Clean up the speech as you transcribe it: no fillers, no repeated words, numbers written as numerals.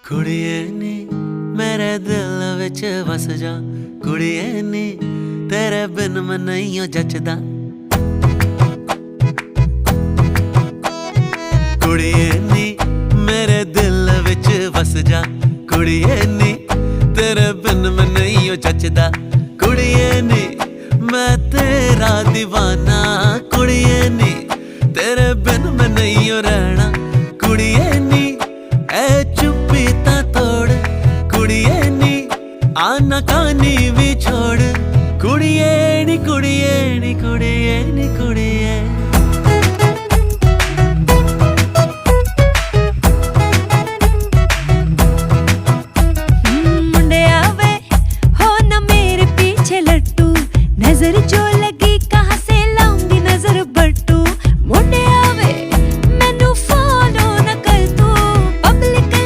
कुड़िए नी मेरे दिल विच वस जा, कुड़िए नी तेरे बिन मैं नहीं जचदा। कुड़िए नी मेरे दिल विच वस जा, कुड़िए नी तेरे बिन मैं नहीं जचदा। कुड़िए नी मैं तेरा दीवाना, कुड़िए नी तेरे बिन मैं नहीं रहना। कुड़िए नी ऐ चुप्पी ता तोड़, कुड़िए नी आना कानी भी छोड़। कुड़िए नी कुड़िए नी कुड़िए नी कुड़िए